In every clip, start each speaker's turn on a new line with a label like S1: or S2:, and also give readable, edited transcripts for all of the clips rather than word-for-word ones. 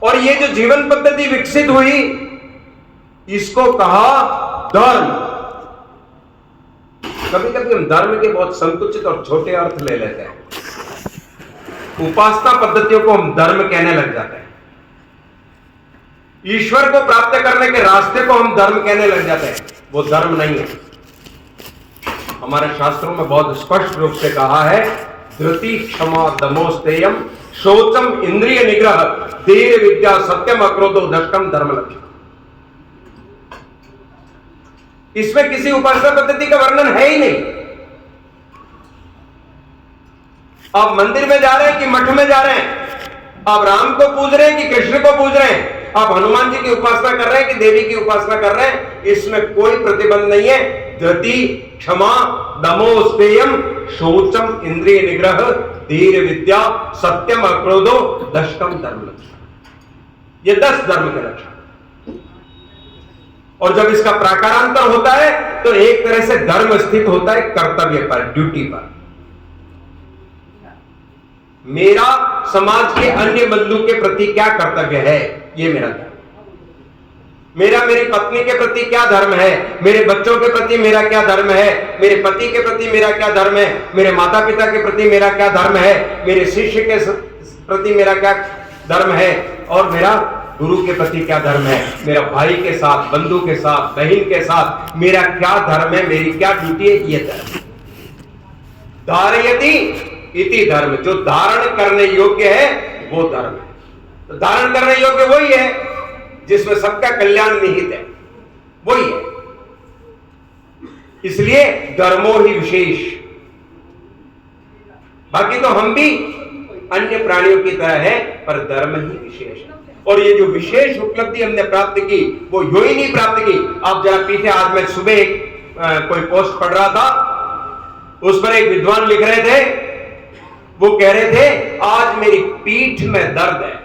S1: और ये जो जीवन पद्धति विकसित हुई, इसको कहा धर्म। कभी कभी हम धर्म के बहुत संकुचित और छोटे अर्थ ले लेते हैं। उपासना पद्धतियों को हम धर्म कहने लग जाते हैं। ईश्वर को प्राप्त करने के रास्ते को हम धर्म कहने लग जाते हैं। वो धर्म नहीं है। हमारे शास्त्रों में बहुत स्पष्ट रूप से कहा है, धृति क्षमा दमोस्तेयम शौचम इंद्रिय निग्रह धीर विद्या सत्यम अक्रोधो दष्टम धर्म लक्ष्य। इसमें किसी उपासना पद्धति का वर्णन है ही नहीं। आप मंदिर में जा रहे हैं कि मठ में जा रहे हैं, आप राम को पूज रहे हैं कि कृष्ण को पूज रहे हैं, आप हनुमान जी की उपासना कर रहे हैं कि देवी की उपासना कर रहे हैं, इसमें कोई प्रतिबंध नहीं है। धृति क्षमा दमोस्तेयम शौचम इंद्रिय निग्रह धीर विद्या सत्यम अक्रोधो दष्टम धर्म लक्षण। ये 10 धर्म के लक्षण। और जब इसका प्राकारांतर होता है तो एक तरह से धर्म स्थित होता है कर्तव्य पर, ड्यूटी पर। मेरा समाज के अन्य बंधु के प्रति क्या कर्तव्य है, ये मेरा धर्म। मेरा मेरी पत्नी के प्रति क्या धर्म है, मेरे बच्चों के प्रति मेरा क्या धर्म है, मेरे पति के प्रति मेरा क्या धर्म है, मेरे माता पिता के प्रति मेरा क्या धर्म है, मेरे शिष्य के प्रति मेरा क्या धर्म है, और मेरा गुरु के प्रति क्या धर्म है, मेरा भाई के साथ, बंधु के साथ, बहन के साथ मेरा क्या धर्म है, मेरी क्या ड्यूटी है, ये धर्म। धारयति इति धर्म, जो धारण करने योग्य है वो धर्म है। तो धारण करने योग्य वही है जिसमें सबका कल्याण निहित है, वही है। इसलिए धर्मो ही विशेष। बाकी तो हम भी अन्य प्राणियों की तरह है, पर धर्म ही विशेष है। और ये जो विशेष उपलब्धि हमने प्राप्त की, वो यूं ही नहीं प्राप्त की। आप जरा पीछे, आज मैं सुबह कोई पोस्ट पढ़ रहा था, उस पर एक विद्वान लिख रहे थे, वो कह रहे थे आज मेरी पीठ में दर्द है।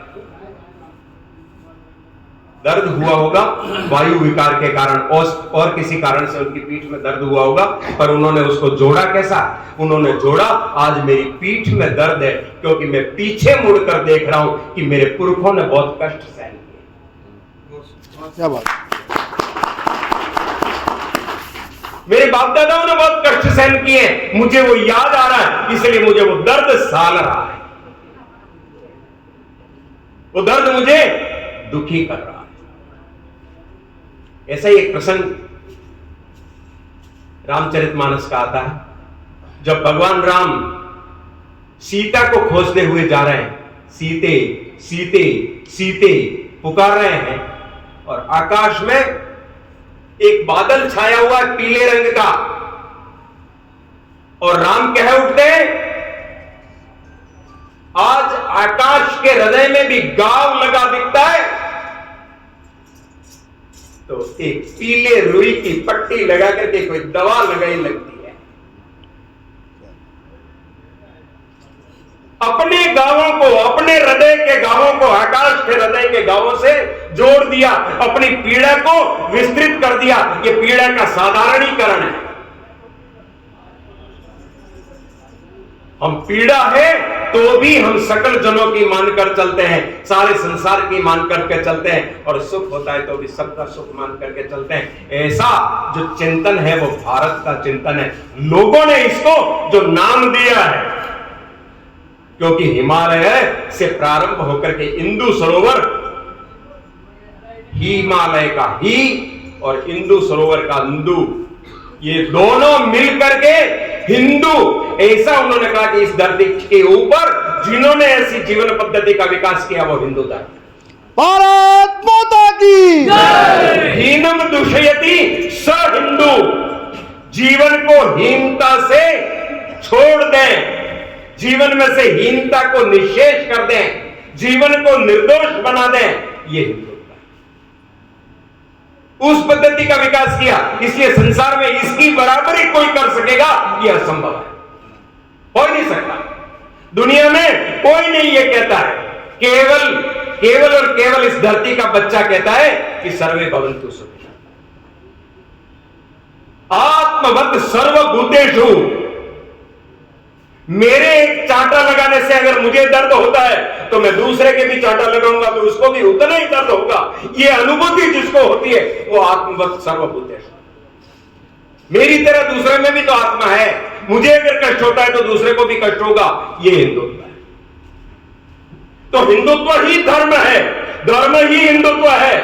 S1: दर्द हुआ होगा वायु विकार के कारण और किसी कारण से उनकी पीठ में दर्द हुआ होगा, पर उन्होंने उसको जोड़ा कैसा? उन्होंने जोड़ा, आज मेरी पीठ में दर्द है क्योंकि मैं पीछे मुड़कर देख रहा हूं कि मेरे पुरखों ने बहुत कष्ट सहन किए।
S2: क्या बात।
S1: मेरे बाप दादाओं ने बहुत कष्ट सहन किए, मुझे वो याद आ रहा है, इसलिए मुझे वो दर्द साल रहा है, वो दर्द मुझे दुखी कर रहा है। ऐसा ही एक प्रसंग रामचरितमानस का आता है, जब भगवान राम सीता को खोजते हुए जा रहे हैं, सीते सीते सीते पुकार रहे हैं, और आकाश में एक बादल छाया हुआ है पीले रंग का, और राम कह उठते, आज आकाश के हृदय में भी गाव लगा दिखता है। तो एक पीले रुई की पट्टी लगा करके कोई दवा लगाई लगती है। अपने गांवों को, अपने हृदय के गांवों को आकाश के हृदय के गांवों से जोड़ दिया, अपनी पीड़ा को विस्तृत कर दिया। ये पीड़ा का साधारणीकरण है। हम पीड़ा है तो भी हम सकल जनों की मानकर चलते हैं, सारे संसार की मान करके चलते हैं, और सुख होता है तो भी सबका सुख मान करके चलते हैं। ऐसा जो चिंतन है वो भारत का चिंतन है। लोगों ने इसको जो नाम दिया है, क्योंकि हिमालय से प्रारंभ होकर के इंदु सरोवर, हिमालय का ही और इंदु सरोवर का इंदु, ये दोनों मिलकर के हिंदू, ऐसा उन्होंने कहा कि इस धरती के ऊपर जिन्होंने ऐसी जीवन पद्धति का विकास किया वो हिंदू था।
S2: भारत माता की जय।
S1: हीनम दुष्यति स हिंदू, जीवन को हीनता से छोड़ दें, जीवन में से हीनता को निशेष कर दें, जीवन को निर्दोष बना दें, ये हिंदू उस पद्धति का विकास किया। इसलिए संसार में इसकी बराबरी कोई कर सकेगा, यह असंभव है, हो नहीं सकता। दुनिया में कोई नहीं ये कहता है, केवल और केवल इस धरती का बच्चा कहता है कि सर्वे भवन्तु सुखिनः। आत्मवत् सर्वभूतेषु मेरे एक चांटा लगाने से अगर मुझे दर्द होता है तो मैं दूसरे के भी चांटा लगाऊंगा तो उसको भी उतना ही दर्द होगा। ये अनुभूति जिसको होती है वो आत्मवत सर्वभूतेषु। मेरी तरह दूसरे में भी तो आत्मा है। मुझे अगर कष्ट होता है तो दूसरे को भी कष्ट होगा। ये हिंदुत्व है। तो हिंदुत्व ही धर्म है, धर्म ही हिंदुत्व है।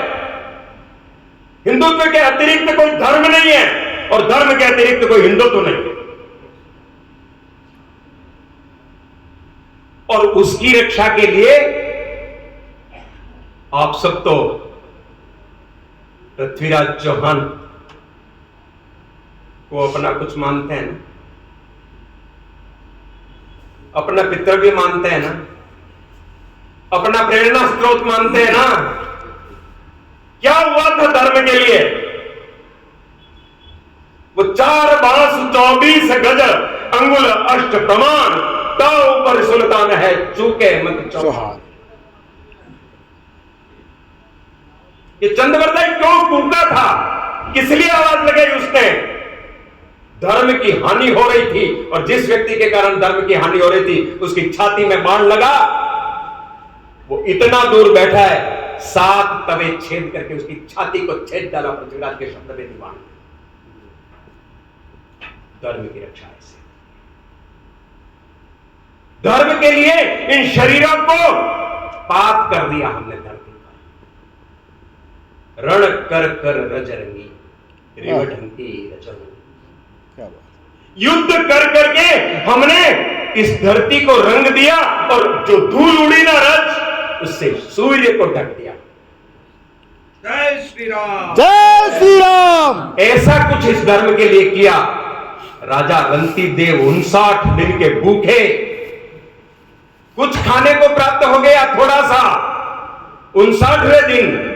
S1: हिंदुत्व के अतिरिक्त कोई धर्म नहीं है और धर्म के अतिरिक्त कोई हिंदुत्व नहीं है। और उसकी रक्षा के लिए आप सब तो पृथ्वीराज चौहान को अपना कुछ मानते हैं ना, अपना पितर भी मानते हैं ना, अपना प्रेरणा स्रोत मानते हैं ना। क्या हुआ था धर्म के लिए? वो 4 बांस 24 गज अंगुल अष्ट प्रमाण ताऊ पर सुल्तान है चूके मत चौहान। ये चंद्रवर्धन क्यों कूदता था? किस लिए आवाज लगाई उसने? धर्म की हानि हो रही थी और जिस व्यक्ति के कारण धर्म की हानि हो रही थी उसकी छाती में बाण लगा। वो इतना दूर बैठा है, 7 तवे छेद करके उसकी छाती को छेद डाला पृथ्वीराज के शब्द में दीवान। धर्म की रक्षा ऐसे। धर्म के लिए इन शरीरों को पाप कर दिया हमने धरती पर। रण कर कर रजरंगी रिव ढंकी रचरंगी। युद्ध कर करके हमने इस धरती को रंग दिया और जो धूल उड़ी ना रज उससे सूर्य को ढक दिया।
S2: जय श्री राम, जय श्री राम।
S1: ऐसा कुछ इस धर्म के लिए किया। राजा रंती देव 59 दिन के भूखे, कुछ खाने को प्राप्त हो गया थोड़ा सा। 59वें दिन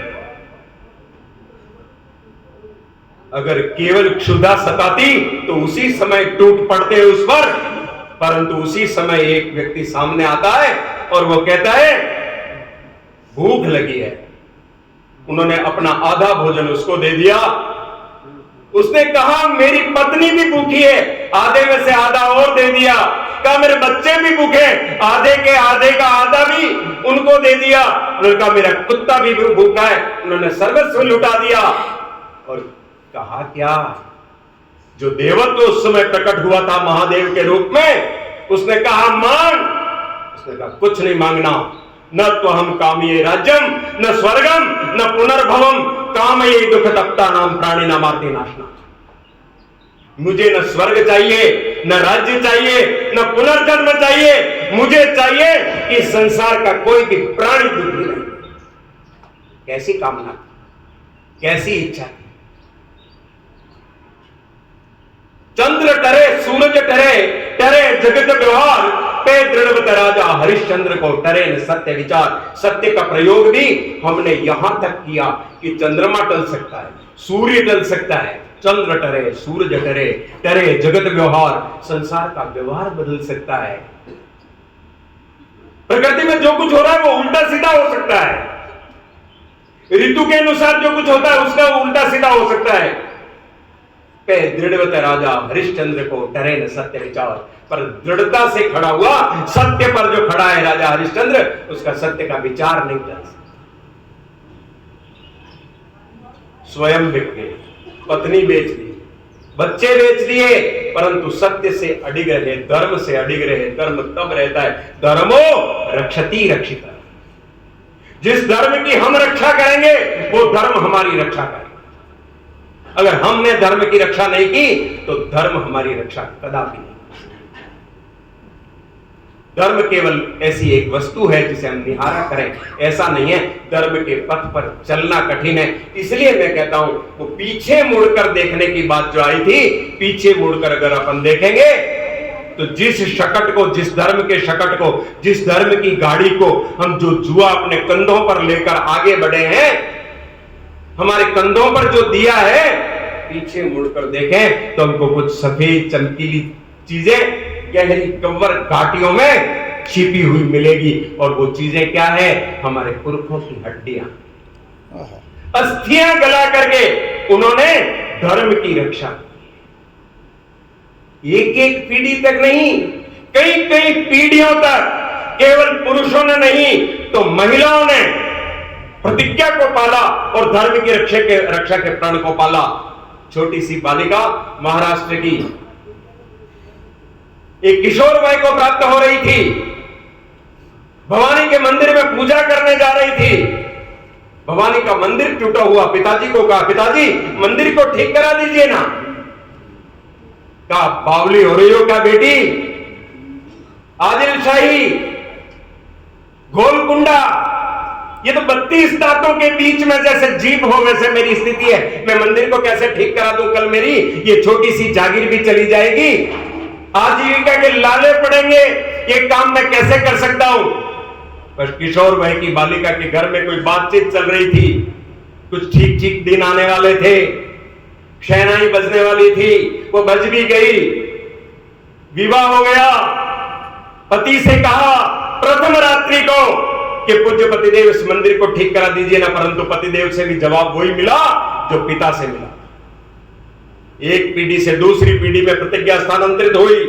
S1: अगर केवल क्षुधा सताती तो उसी समय टूट पड़ते उस पर, परंतु उसी समय एक व्यक्ति सामने आता है और वो कहता है भूख लगी है। उन्होंने अपना आधा भोजन उसको दे दिया। उसने कहा मेरी पत्नी भी भूखी है, आधे में से आधा और दे दिया। कहा मेरे बच्चे भी भूखे, आधे के आधे का आधा भी उनको दे दिया। उन्होंने कहा मेरा कुत्ता भी भूखा है। उन्होंने सर्वस्व लुटा दिया और कहा क्या? जो देवत्व उस समय प्रकट हुआ था महादेव के रूप में, उसने कहा मांग। उसने कहा कुछ नहीं मांगना। न तो हम कामिये राज्यम न स्वर्गम न पुनर्भवम कामये दुख तप्ता नाम प्राणी नामार्ति नाशना। मुझे न स्वर्ग चाहिए, न राज्य चाहिए, न पुनर्जन्म चाहिए। मुझे चाहिए कि संसार का कोई भी प्राणी दुखी नहीं। कैसी कामना, कैसी इच्छा। चंद्र टरे सूरज टरे, टरे जगत व्यवहार पे दृढ़वत राजा हरिश्चंद्र को टरे न सत्य विचार। सत्य का प्रयोग भी हमने यहां तक किया कि चंद्रमा टल सकता है, सूर्य टल सकता है, चंद्र टरे सूरज टरे, टरे जगत व्यवहार, संसार का व्यवहार बदल सकता है। प्रकृति में जो कुछ हो रहा है वो उल्टा सीधा हो सकता है। ऋतु के अनुसार जो कुछ होता है उसका उल्टा सीधा हो सकता है। पे दृढ़वत राजा हरिश्चंद्र को टरे न सत्य विचार। पर दृढ़ता से खड़ा हुआ, सत्य पर जो खड़ा है राजा हरिश्चंद्र, उसका सत्य का विचार नहीं कर सकता। स्वयं बिक गए, पत्नी बेच दी, बच्चे बेच दिए, परंतु सत्य से अडिग रहे, धर्म से अडिग रहे। धर्म तब रहता है धर्मो रक्षति रक्षिता। जिस धर्म की हम रक्षा करेंगे वो धर्म हमारी रक्षा करेगा। अगर हमने धर्म की रक्षा नहीं की तो धर्म हमारी रक्षा कदापि नहीं। धर्म केवल ऐसी एक वस्तु है जिसे हम निहारा करें, ऐसा नहीं है। धर्म के पथ पर चलना कठिन है। इसलिए मैं कहता हूं वो पीछे मुड़कर देखने की बात जो आई थी, पीछे मुड़कर अगर अपन देखेंगे तो जिस शकट को, जिस धर्म के शकट को, जिस धर्म की गाड़ी को हम जो जुआ अपने कंधों पर लेकर आगे बढ़े हैं, हमारे कंधों पर जो दिया है, पीछे मुड़कर देखें तो हमको कुछ सफेद चमकीली चीजें गहरी कंवर घाटियों में छिपी हुई मिलेगी। और वो चीजें क्या है? हमारे पुरखों की हड्डियां, अस्थियां गला करके उन्होंने धर्म की रक्षा की। एक एक पीढ़ी तक नहीं, कई कई पीढ़ियों तक केवल पुरुषों ने नहीं तो महिलाओं ने प्रतिज्ञा को पाला और धर्म की रक्षा के प्रण को पाला। छोटी सी बालिका महाराष्ट्र की एक किशोर वय को प्राप्त हो रही थी, भवानी के मंदिर में पूजा करने जा रही थी। भवानी का मंदिर टूटा हुआ, पिताजी को कहा पिताजी मंदिर को ठीक करा दीजिए ना। कहा बावली हो रही हो क्या बेटी, आदिल शाही गोलकुंडा ये तो 32 दांतों के बीच में जैसे जीभ हो वैसे मेरी स्थिति है, मैं मंदिर को कैसे ठीक करा दूं, कल मेरी ये छोटी सी जागीर भी चली जाएगी, आजीविका के लाले पड़ेंगे, ये काम मैं कैसे कर सकता हूं। बस किशोर वय की बालिका के घर में कोई बातचीत चल रही थी, कुछ ठीक ठीक दिन आने वाले थे, शहनाई बजने वाली थी, वो बज भी गई, विवाह हो गया। पति से कहा प्रथम रात्रि को कि पूज्य पतिदेव इस मंदिर को ठीक करा दीजिए ना, परंतु पतिदेव से भी जवाब वही मिला जो पिता से मिला। एक पीढ़ी से दूसरी पीढ़ी में प्रतिज्ञा स्थानांतरित हुई,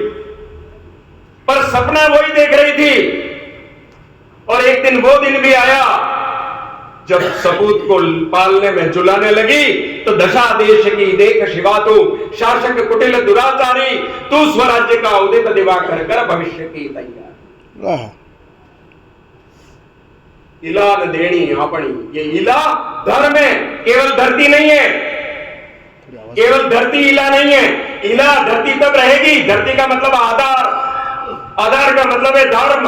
S1: पर सपना वही देख रही थी। और एक दिन वो दिन भी आया जब सपूत को पालने में जुलाने लगी तो दशा देश की देख शिवा तू शासक कुटिल दुराचारी, तू स्वराज्य का उदित दिवाकर कर भविष्य की तैयार। इला न देनी आपनी, ये इला धर्म है, केवल धरती नहीं है, केवल धरती इला नहीं है। इला धरती तब रहेगी, धरती का मतलब आधार, आधार का मतलब है धर्म।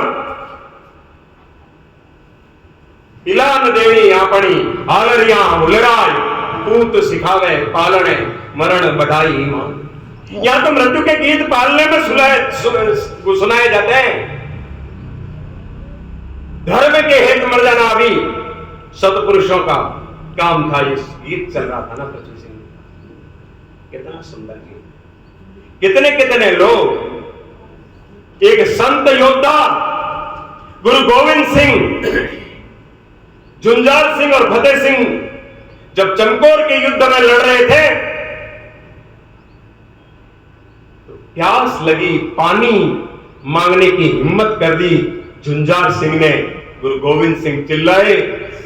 S1: इला न देनी आपनी आलरिया उलराय, पूत सिखावे पालने मरण बढ़ाई ईमान। यहां तो मृत्यु के गीत पालने में सुनाए जाते हैं। धर्म के हेतु मर जाना अभी सतपुरुषों का काम था। इस गीत चल रहा था ना बच्चों सिंह, कितना सुंदर गीत। कितने कितने लोग, एक संत योद्धा गुरु गोविंद सिंह, झुंझार सिंह और फतेह सिंह जब चमकौर के युद्ध में लड़ रहे थे तो प्यास लगी, पानी मांगने की हिम्मत कर दी। झुंझार सिंह ने, गुरु गोविंद सिंह चिल्लाए,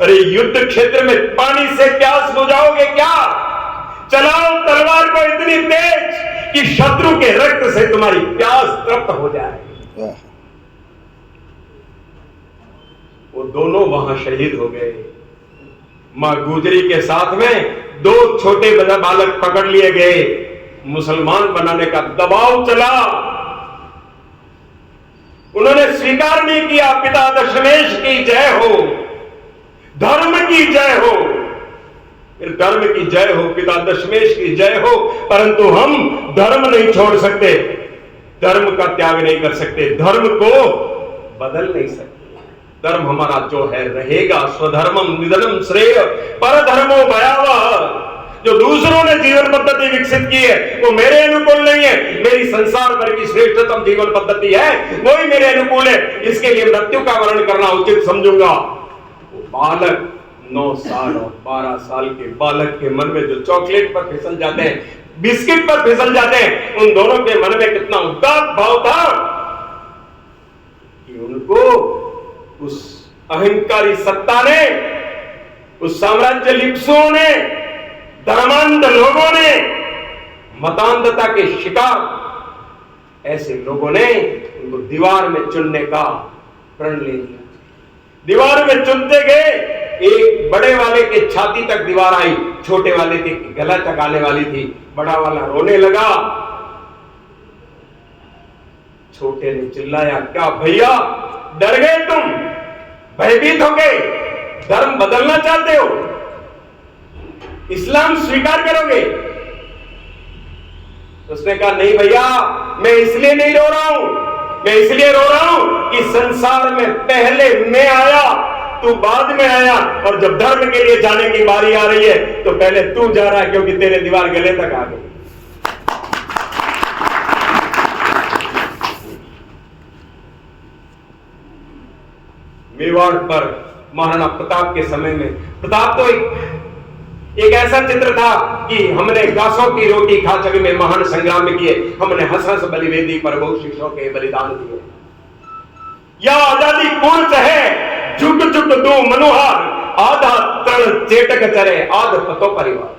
S1: अरे युद्ध क्षेत्र में पानी से प्यास बुझाओगे क्या? चलाओ तलवार को इतनी तेज कि शत्रु के रक्त से तुम्हारी प्यास तृप्त हो जाए। वो दोनों वहां शहीद हो गए। मां गुजरी के साथ में 2 छोटे बालक पकड़ लिए गए। मुसलमान बनाने का दबाव चला, उन्होंने स्वीकार नहीं किया। पिता दशमेश की जय हो, धर्म की जय हो, धर्म की जय हो, पिता दशमेश की जय हो, परंतु हम धर्म नहीं छोड़ सकते, धर्म का त्याग नहीं कर सकते, धर्म को बदल नहीं सकते। धर्म हमारा जो है रहेगा। स्वधर्मम निधनम श्रेय परधर्मो भयावह। जो दूसरों ने जीवन पद्धति विकसित की है वो मेरे अनुकूल नहीं है, मेरी संसार भर की श्रेष्ठतम जीवन पद्धति है वही मेरे अनुकूल है, इसके लिए मृत्यु का वर्ण करना उचित समझूंगा। वो बालक 9 साल और 12 साल के बालक के मन में जो चॉकलेट पर फिसल जाते हैं, बिस्किट पर फिसल जाते हैं, उन दोनों के मन में कितना उदात्त भाव था कि उनको उस अहंकारी सत्ता ने, उस साम्राज्य लिप्सुओं ने, धर्मांध लोगों ने, मतांधता के शिकार ऐसे लोगों ने उनको दीवार में चुनने का प्रण ले लिया। दीवार में चुनते गए, एक बड़े वाले के छाती तक दीवार आई, छोटे वाले के गला तक आने वाली थी। बड़ा वाला रोने लगा, छोटे ने चिल्लाया, क्या भैया डर गए तुम, भयभीत हो गए, धर्म बदलना चाहते हो, इस्लाम स्वीकार करोगे? उसने कहा नहीं भैया, मैं इसलिए नहीं रो रहा हूं, मैं इसलिए रो रहा हूं कि संसार में पहले मैं आया, तू बाद में आया, और जब धर्म के लिए जाने की बारी आ रही है तो पहले तू जा रहा है क्योंकि तेरे दीवार गले तक आ गई। मेवाड़ पर महाराणा प्रताप के समय में, प्रताप तो एक एक ऐसा चित्र था कि हमने गासों की रोटी खा जग में महान संग्राम किए, हमने हंस हंस बलिवेदी पर बहु शिष्यों के बलिदान दिए। या आजादी कौन चाहे झुक झुक दो मनोहर, आधा तण चेटक चरे आध पतो परिवार।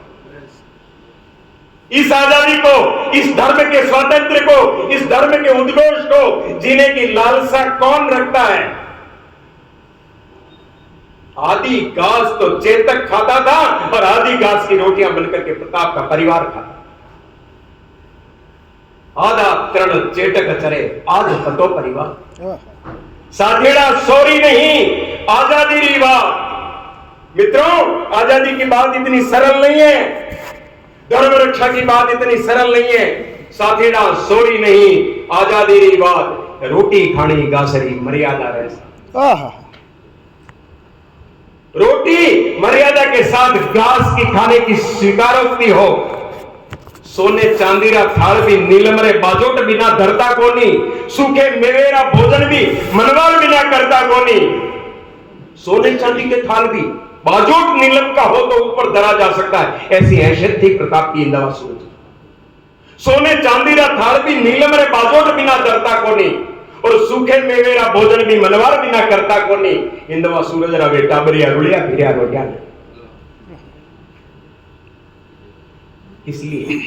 S1: इस आजादी को, इस धर्म के स्वातंत्र को, इस धर्म के उद्घोष को जीने की लालसा कौन रखता है? आदि घास तो चेतक खाता था और आदि घास की रोटियां बनकर के प्रताप का परिवार खाता। आधा तृण चेटक चरे आध पतो परिवार। साथेड़ा सोरी नहीं आजादी री बात। मित्रों, आजादी की बात इतनी सरल नहीं है, धर्म रक्षा की बात इतनी सरल नहीं है। साथेड़ा सोरी नहीं आजादी री बात, रोटी खानी गासरी मर्यादा रह। रोटी मर्यादा के साथ घास की खाने की स्वीकारोक्ति हो। सोने चांदीरा थाल भी नीलमरे बाजोट बिना धरता कोनी, सूखे मेवेरा भोजन भी मनवाल बिना करता कोनी। सोने चांदी के थाल भी बाजोट नीलम का हो तो ऊपर धरा जा सकता है, ऐसी हैसियत थी प्रताप की इंदवा सूरज। सोने चांदीरा थाल भी नीलमरे बाजोट बिना धरता कोनी, और सूखे मेवेरा भोजन भी मनवार बिना करता कोनी। इंदवा सूरज रा बेटा बरिया रुलिया फिरिया रोटिया। इसलिए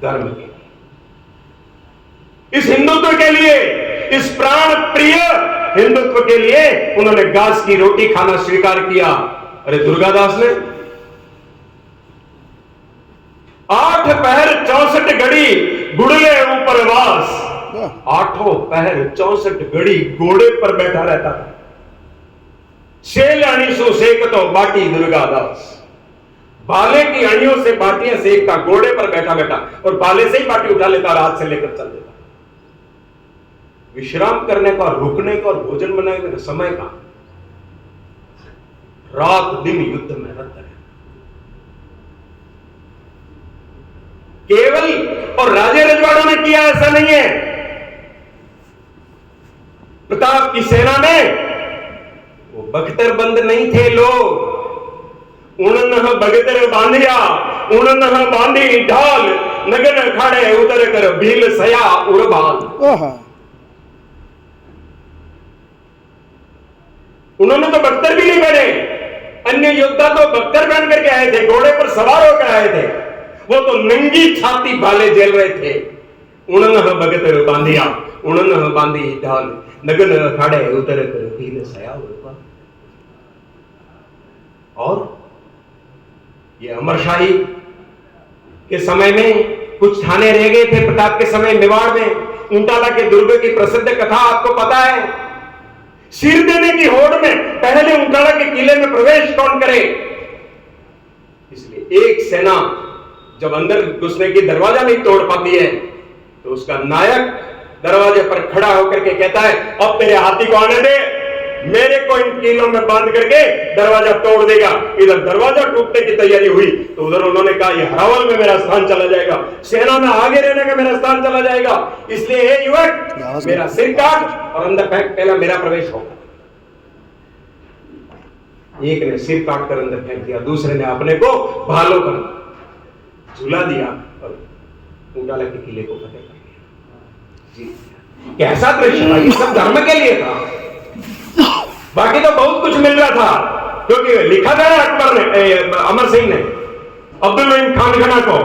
S1: धर्म के, इस हिंदुत्व के लिए, इस प्राण प्रिय हिंदुत्व के लिए उन्होंने घास की रोटी खाना स्वीकार किया। अरे दुर्गादास ने 8 पहर 64 घड़ी गुड़ले ऊपर वास, 8 पहर 64 घड़ी घोड़े पर बैठा रहता था। सेल अणीसो सेक तो बाटी दुर्गादास, बाले की अणियों से बाटियां सेकता, घोड़े पर बैठा बैठा, और बाले से ही बाटी उठा लेता और हाथ से लेकर चल देता। विश्राम करने का, रुकने का और भोजन बनाने का समय का, रात दिन युद्ध में रत है। केवल और राजे रजवाड़ों ने किया ऐसा नहीं है। प्रताप की सेना में वो बख्तर बंद नहीं थे लोग। उणन बगतर बांधिया, उणन बांधी ढाल, नगन अखाड़े उतर कर भील सया उड़बाल। उन्होंने तो बख्तर भी नहीं पहने, अन्य योद्धा तो बख्तर पहन करके आए थे, घोड़े पर सवार होकर आए थे। वो तो नंगी छाती भाले झेल रहे थे। उणन बगतर बांधिया, उणन बांधी ढाल, नगन अखाड़े उतर कर भील सया उड़बाल। और ये अमरशाही के समय में कुछ थाने रह गए थे। प्रताप के समय मेवाड़ में ऊंटाला के दुर्ग की प्रसिद्ध कथा आपको पता है। सिर देने की होड़ में पहले ऊंटाला के किले में प्रवेश कौन करे? इसलिए एक सेना जब अंदर घुसने की दरवाजा नहीं तोड़ पाती है तो उसका नायक दरवाजे पर खड़ा होकर के कहता है, अब तेरे हाथी को आने दे, मेरे को इन कीलों में बांध करके दरवाजा तोड़ देगा। इधर दरवाजा टूटने की तैयारी हुई तो उधर उन्होंने कहा, ये हरावल में मेरा स्थान चला जाएगा, सेना में आगे रहने का मेरा स्थान चला जाएगा, इसलिए हे युवक मेरा सिर काट और अंदर फेंक, पहला मेरा प्रवेश होगा। एक ने सिर काट कर अंदर फेंक दिया, दूसरे ने अपने को भालों पर झूला दिया और ऊंटाला के किले को फतेह कर दिया। जी कैसा दृश्य था! ये सब धर्म के लिए था। बाकी तो बहुत कुछ मिल रहा था, क्योंकि लिखा था ना अकबर ने, अमर सिंह ने अब्दुल रहीम खान खना को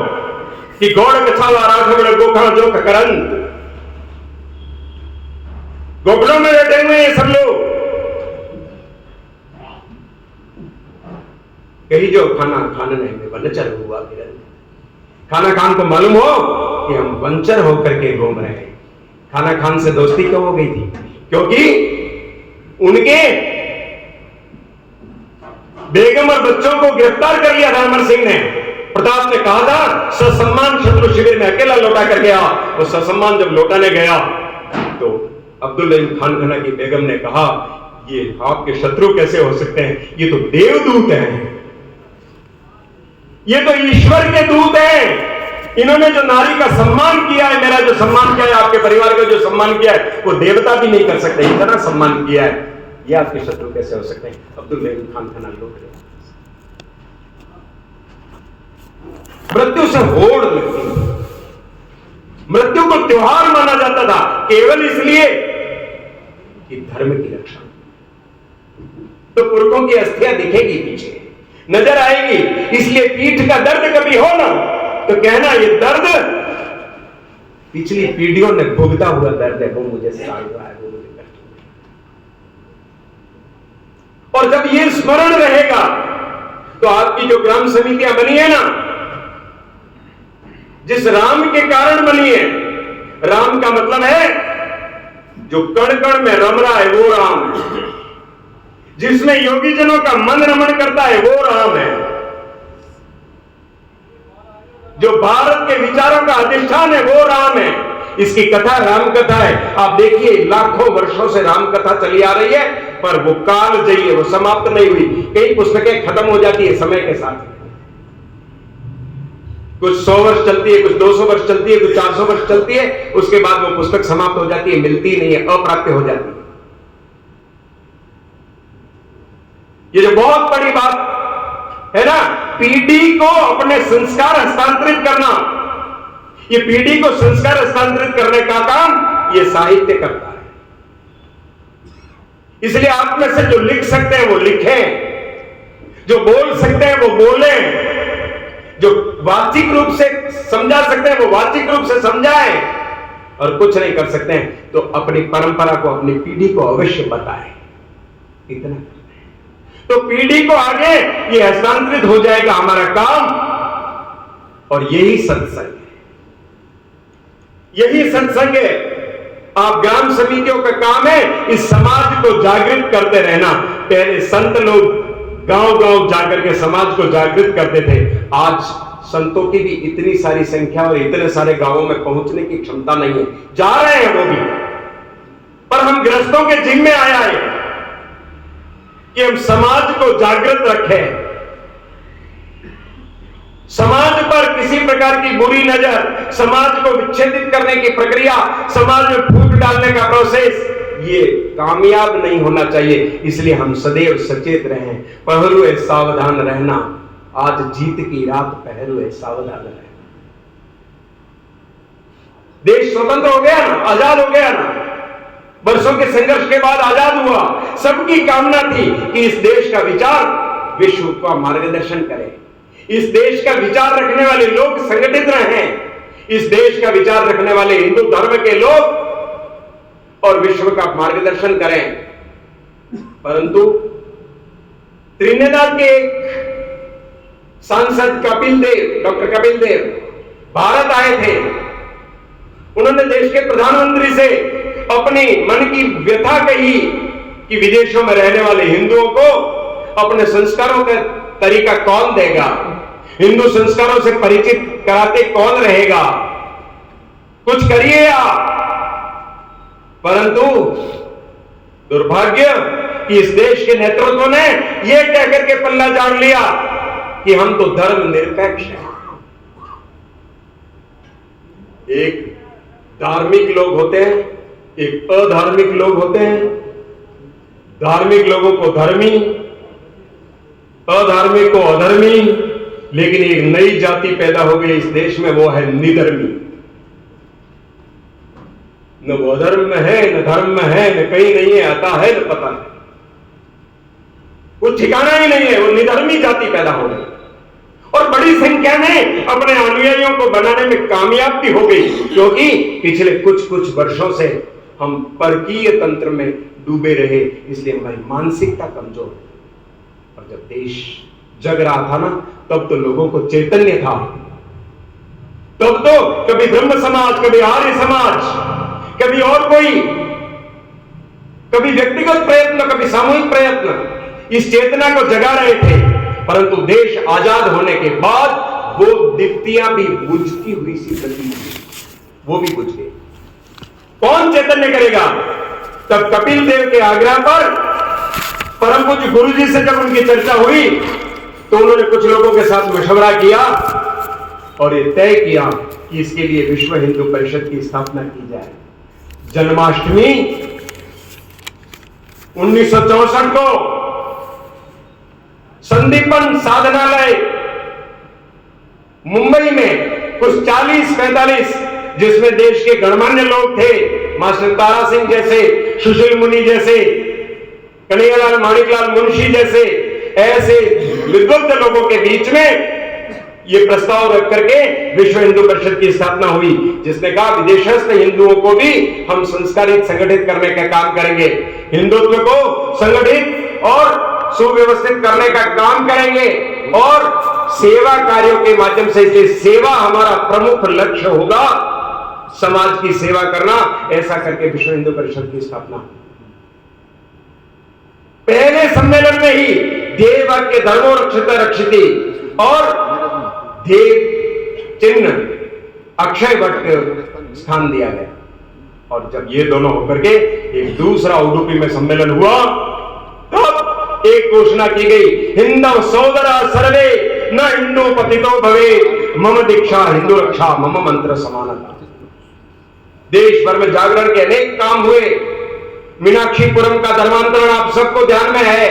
S1: कि गौड़ कछाला राघव गोखा जो करंत, गोखलों में बैठे हुए हैं सब लोग, कहीं जो खाना खाने में वनचर हुआ फिर खाना खान को मालूम हो कि हम वंचर होकर के घूम रहे हैं। खाना खान से दोस्ती क्यों हो गई थी? क्योंकि उनके बेगम और बच्चों को गिरफ्तार कर लिया था अमर सिंह ने। प्रताप ने कहा था ससम्मान शत्रु शिविर में अकेला लौटा कर गया। वो ससम्मान जब लौटाने गया तो अब्दुल रहीम खान खना की बेगम ने कहा, ये आपके शत्रु कैसे हो सकते हैं? ये तो देवदूत हैं, ये तो ईश्वर के दूत हैं। इन्होंने जो नारी का सम्मान किया है, मेरा जो सम्मान किया है, आपके परिवार का जो सम्मान किया है, वो देवता भी नहीं कर सकते, इतना सम्मान किया है। ये आपके शत्रु कैसे हो सकते हैं? अब्दुल रहीम खान खना लौट गए। मृत्यु से होड़ लगती है। मृत्यु को त्योहार माना जाता था केवल इसलिए कि धर्म की रक्षा। तो पुरखों की अस्थियां दिखेगी पीछे, नजर आएगी, इसलिए पीठ का दर्द कभी हो ना तो कहना ये दर्द पिछली पीढ़ियों ने भुगता हुआ दर्द है, वो मुझे साल रहा है, वो मुझे कष्ट हो रहा है। और जब ये स्मरण रहेगा तो आपकी जो ग्राम समितियां बनी है ना, जिस राम के कारण बनी है, राम का मतलब है जो कण कण में रम रहा है वो राम है, जिसमें योगी जनों का मन रमण करता है वो राम है, जो भारत के विचारों का अधिष्ठान है वो राम है। इसकी कथा राम कथा है। आप देखिए लाखों वर्षों से राम कथा चली आ रही है, पर वो कालजयी है, वो समाप्त नहीं हुई। कई पुस्तकें खत्म हो जाती है समय के साथ, कुछ 100 वर्ष चलती है, कुछ 200 वर्ष चलती है, कुछ 400 वर्ष चलती है, उसके बाद वो पुस्तक समाप्त हो जाती है, मिलती नहीं है, अप्राप्य हो जाती है। ये जो बहुत बड़ी बात है ना, पीढ़ी को अपने संस्कार हस्तांतरित करना, ये पीढ़ी को संस्कार हस्तांतरित करने का काम ये साहित्य करता है। इसलिए आप में से जो लिख सकते हैं वो लिखें, जो बोल सकते हैं वो बोलें, जो वाचिक रूप से समझा सकते हैं वो वाचिक रूप से समझाएं, और कुछ नहीं कर सकते हैं तो अपनी परंपरा को, अपनी पीढ़ी को अवश्य बताएं। इतना तो पीढ़ी को आगे ये हस्तांतरित हो जाएगा हमारा काम। और यही सत्संग है, यही सत्संग है। आप ग्राम समितियों का काम है इस समाज को जागृत करते रहना। पहले संत लोग गांव गांव जाकर के समाज को जागृत करते थे। आज संतों की भी इतनी सारी संख्या और इतने सारे गांवों में पहुंचने की क्षमता नहीं है। जा रहे हैं वो भी, पर हम गृहस्थों के जिम्मे आया है कि हम समाज को जागृत रखें। समाज पर किसी प्रकार की बुरी नजर, समाज को विच्छेदित करने की प्रक्रिया, समाज में फूट डालने का प्रोसेस, ये कामयाब नहीं होना चाहिए। इसलिए हम सदैव सचेत रहें। पहरुए सावधान रहना, आज जीत की रात पहरुए सावधान रहना। देश स्वतंत्र हो गया ना, आजाद हो गया ना, वर्षों के संघर्ष के बाद आजाद हुआ। सबकी कामना थी कि इस देश का विचार विश्व का मार्गदर्शन करे, इस देश का विचार रखने वाले लोग संगठित रहें, इस देश का विचार रखने वाले हिंदू धर्म के लोग और विश्व का मार्गदर्शन करें। परंतु त्रिनेदाद के एक सांसद कपिल देव, डॉक्टर कपिल देव भारत आए थे। उन्होंने देश के प्रधानमंत्री से अपनी मन की व्यथा कही कि विदेशों में रहने वाले हिंदुओं को अपने संस्कारों का तरीका कौन देगा, हिंदू संस्कारों से परिचित कराते कौन रहेगा, कुछ करिए आप। परंतु दुर्भाग्य कि इस देश के नेतृत्व ने यह कहकर के पल्ला झाड़ लिया कि हम तो धर्म निरपेक्ष हैं। एक धार्मिक लोग होते हैं, एक अधार्मिक लोग होते हैं। धार्मिक लोगों को धर्मी, अधार्मिक को अधर्मी, लेकिन एक नई जाति पैदा हो गई इस देश में, वो है निधर्मी। न वो अधर्म में है, न धर्म में है, न कहीं नहीं है, आता है न पता है, कुछ ठिकाना ही नहीं है। वो निधर्मी जाति पैदा हो गई और बड़ी संख्या में अपने अनुयायियों को बनाने में कामयाब भी हो गई, क्योंकि पिछले कुछ वर्षों से हम परकीय तंत्र में डूबे रहे, इसलिए हमारी मानसिकता कमजोर है। और जब देश जग रहा था ना, तब तो लोगों को चैतन्य था। तब तो कभी ब्रह्म समाज, कभी आर्य समाज, कभी और कोई, कभी व्यक्तिगत प्रयत्न, कभी सामूहिक प्रयत्न इस चेतना को जगा रहे थे। परंतु देश आजाद होने के बाद वो दीप्तियां भी बुझती हुई सी प्रतीत हुई, वो भी बुझ गई। कौन चैतन्य करेगा? तब कपिल देव के आग्रह पर परम पूज्य गुरु जी से जब उनकी चर्चा हुई तो उन्होंने कुछ लोगों के साथ मशवरा किया और ये तय किया कि इसके लिए विश्व हिंदू परिषद की स्थापना की जाए। जन्माष्टमी 1964 को संदीपन साधनालय मुंबई में कुछ 40-45 जिसमें देश के गणमान्य लोग थे, मास्टर तारा सिंह जैसे, सुशील मुनि जैसे, कन्हैयालाल माणिकलाल मुंशी जैसे ऐसे विद्वत लोगों के बीच में ये प्रस्ताव रख करके विश्व हिंदू परिषद की स्थापना हुई, जिसने कहा विदेशस्थ हिंदुओं को भी हम संस्कारित संगठित करने का काम करेंगे, हिंदुत्व को संगठित और सुव्यवस्थित करने का काम करेंगे और सेवा कार्यों के माध्यम से सेवा हमारा प्रमुख लक्ष्य होगा, समाज की सेवा करना, ऐसा करके विश्व हिंदू परिषद की स्थापना। पहले सम्मेलन में ही देव वाक्य धर्मो रक्षिता रक्षिति और देव चिन्ह अक्षय वट को स्थान दिया गया। और जब ये दोनों होकर के एक दूसरा उडुपी में सम्मेलन हुआ, तब एक घोषणा की गई, हिंदव सोदरा सर्वे न हिंदू पतितो भवे, मम दीक्षा हिंदू रक्षा मम मंत्र समानता। देश भर में जागरण के अनेक काम हुए। मीनाक्षीपुरम का धर्मांतरण आप सबको ध्यान में है।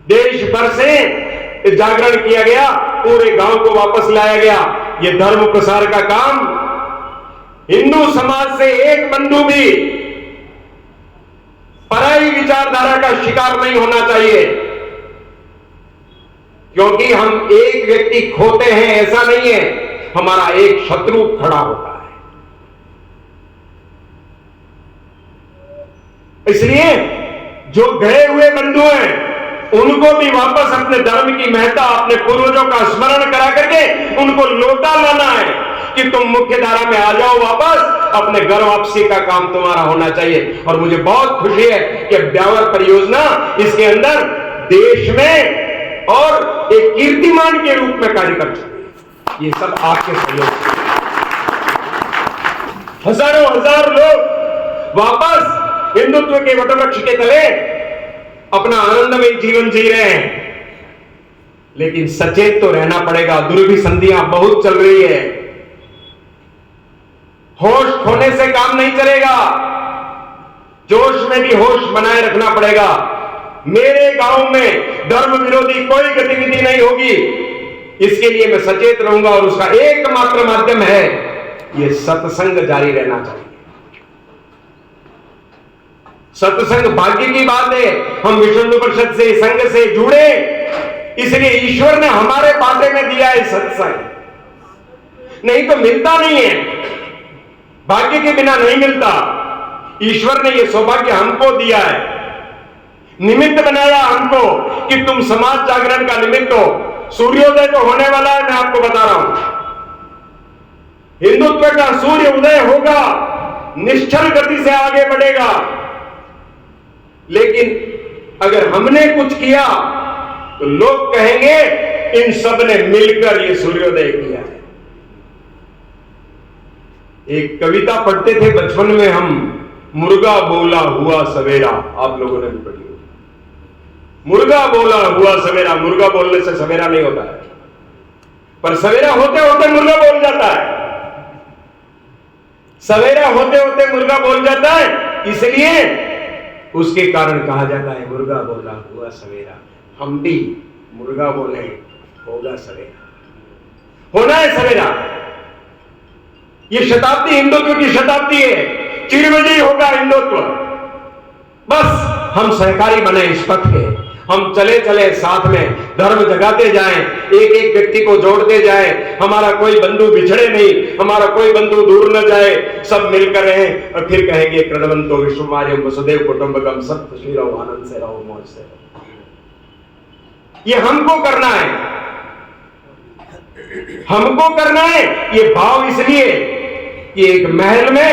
S1: देश भर से जागरण किया गया, पूरे गांव को वापस लाया गया। यह धर्म प्रसार का काम, हिंदू समाज से एक बंधु भी पराई विचारधारा का शिकार नहीं होना चाहिए, क्योंकि हम एक व्यक्ति खोते हैं ऐसा नहीं है, हमारा एक शत्रु खड़ा होता है। इसलिए जो गए हुए बंधु हैं उनको भी वापस अपने धर्म की महत्ता, अपने पूर्वजों का स्मरण करा करके उनको लौटा लाना है कि तुम मुख्य धारा में आ जाओ वापस, अपने घर वापसी का काम तुम्हारा होना चाहिए। और मुझे बहुत खुशी है कि ब्यावर परियोजना इसके अंदर देश में और एक कीर्तिमान के रूप में कार्य कर चुकी है। ये सब आपके सहयोग से हजारों हजार लोग वापस हिंदुत्व के वटवृक्ष के तले अपना आनंदमय जीवन जी रहे हैं। लेकिन सचेत तो रहना पड़ेगा, दुर्भिसंधियां बहुत चल रही है, होश खोने से काम नहीं चलेगा, जोश में भी होश बनाए रखना पड़ेगा। मेरे गांव में धर्म विरोधी कोई गतिविधि नहीं होगी, इसके लिए मैं सचेत रहूंगा और उसका एकमात्र माध्यम है यह सत्संग जारी रहना चाहिए। सत्संग भाग्य की बात है, हम विश्व हिंदू परिषद से, संघ से जुड़े, इसलिए ईश्वर ने हमारे बाटे में दिया है सत्संग, नहीं तो मिलता नहीं है, भाग्य के बिना नहीं मिलता। ईश्वर ने यह सौभाग्य हमको दिया है, निमित्त बनाया हमको कि तुम समाज जागरण का निमित्त हो। सूर्योदय तो होने वाला है, मैं आपको बता रहा हूं, हिंदुत्व का सूर्य उदय होगा, निश्चल गति से आगे बढ़ेगा। लेकिन अगर हमने कुछ किया तो लोग कहेंगे इन सब ने मिलकर ये सूर्योदय किया है। एक कविता पढ़ते थे बचपन में हम, मुर्गा बोला हुआ सवेरा, आप लोगों ने भी पढ़ी होगी। मुर्गा बोला हुआ सवेरा, मुर्गा बोलने से सवेरा नहीं होता है, पर सवेरा होते होते मुर्गा बोल जाता है। सवेरा होते होते मुर्गा बोल जाता है, इसलिए उसके कारण कहा जाता है मुर्गा बोला हुआ सवेरा। हम भी मुर्गा बोले, होगा सवेरा, होना है सवेरा। ये शताब्दी हिंदुत्व की शताब्दी है, चिरविजयी होगा हिंदुत्व। बस हम सहकारी बने इस पथ के, हम चले चले साथ में धर्म जगाते जाएं, एक एक व्यक्ति को जोड़ते जाएं, हमारा कोई बंधु बिछड़े नहीं, हमारा कोई बंधु दूर न जाए, सब मिलकर रहें और फिर कहेंगे प्रणवंतो विश्वमार्यम वसुदेव कुटुंबकम, सब खुशी रहो, आनंद से रहो, मौज से रहो। ये हमको करना है, हमको करना है। ये भाव इसलिए कि एक महल में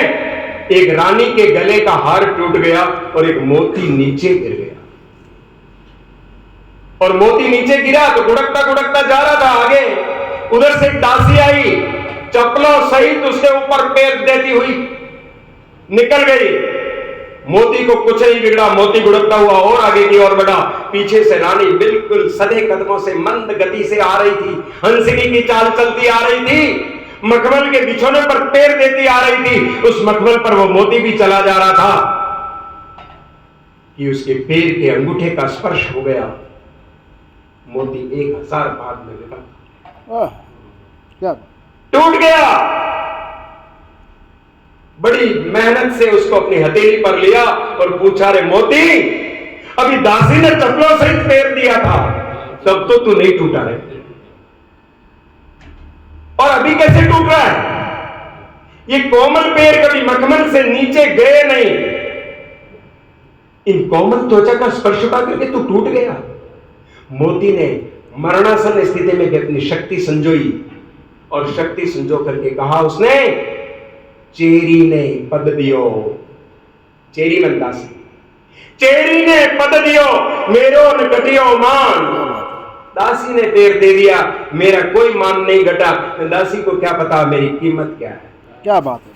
S1: एक रानी के गले का हार टूट गया और एक मोती नीचे गिर गया, और मोती नीचे गिरा तो गुड़कता गुड़कता जा रहा था आगे, उधर से एक दासी आई, चप्पलों सहित उसके ऊपर पैर देती हुई निकल गई। मोती को कुछ नहीं बिगड़ा, मोती गुड़कता हुआ और आगे की ओर बढ़ा। पीछे से रानी बिल्कुल सधे कदमों से मंद गति से आ रही थी, हंसनी की चाल चलती आ रही थी, मखमल के बिछोने पर पैर देती आ रही थी। उस मखमल पर वो मोती भी चला जा रहा था कि उसके पैर के अंगूठे का स्पर्श हो गया। मोती 1000 भाग में विभक्त।
S2: क्या
S1: टूट गया। बड़ी मेहनत से उसको अपनी हथेली पर लिया और पूछा, रे मोती, अभी दासी ने चप्पलों सहित पैर दिया था, तब तो तू नहीं टूटा रे, और अभी कैसे टूट रहा है? ये कोमल पैर कभी मखमल से नीचे गए नहीं, इन कोमल त्वचा का स्पर्श पा करके तू टूट गया। मोती ने मरणासन स्थिति में अपनी शक्ति संजोई और शक्ति संजो करके कहा उसने, चेरी ने पद दियो, चेरी मन दासी, चेरी ने पद दियो मेरो न घटियो मान। दासी ने पैर दे दिया, मेरा कोई मान नहीं घटा। दासी को क्या पता मेरी कीमत क्या है।
S2: क्या बात है।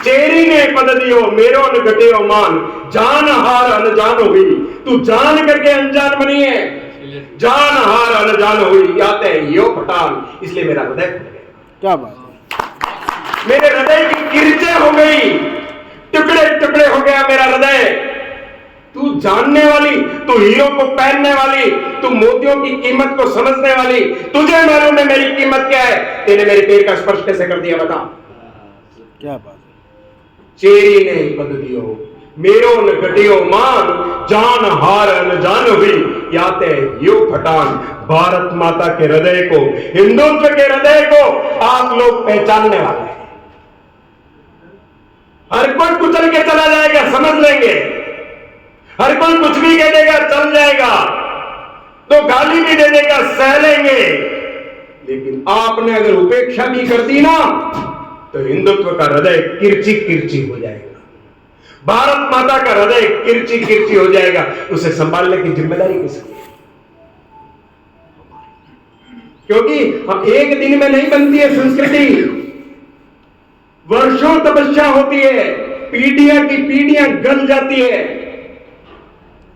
S1: चेरी ने पद दियो मेरो न घटियो मान, जान हार अनजान हुई। तू जान करके अनजान बनी है, जान हार अनजान हुई, आते हैं यो पठान, इसलिए मेरा हृदय फट गया।
S2: क्या बात है।
S1: मेरे हृदय की किरचें हो गई, टुकड़े टुकड़े हो गया मेरा हृदय। तू जानने वाली, तू हीरो को पहनने वाली, तू मोतियों की कीमत को समझने वाली, तुझे मालूम है मेरी कीमत क्या है। तेने मेरे पैर का स्पर्श कैसे कर दिया बता।
S2: क्या बात है।
S1: चेरी ने पद दियो मेरो न घटियो मान, जान हार अनजान हुई, याते यो फटान। भारत माता के हृदय को, हिंदुत्व के हृदय को आप लोग पहचानने वाले हैं। हर कोई कुचल के चला जाएगा, समझ लेंगे, हर कोई कुछ भी कह देगा, चल जाएगा, तो गाली भी दे देगा, सह लेंगे, लेकिन आपने अगर उपेक्षा भी कर दी ना, तो हिंदुत्व का हृदय किरची किरची हो जाएगा, भारत माता का हृदय किरची किरची हो जाएगा। उसे संभालने की जिम्मेदारी किसकी है? क्योंकि हम एक दिन में नहीं बनती है संस्कृति, वर्षों तपस्या होती है, पीढ़ियां की पीढ़ियां गल जाती है।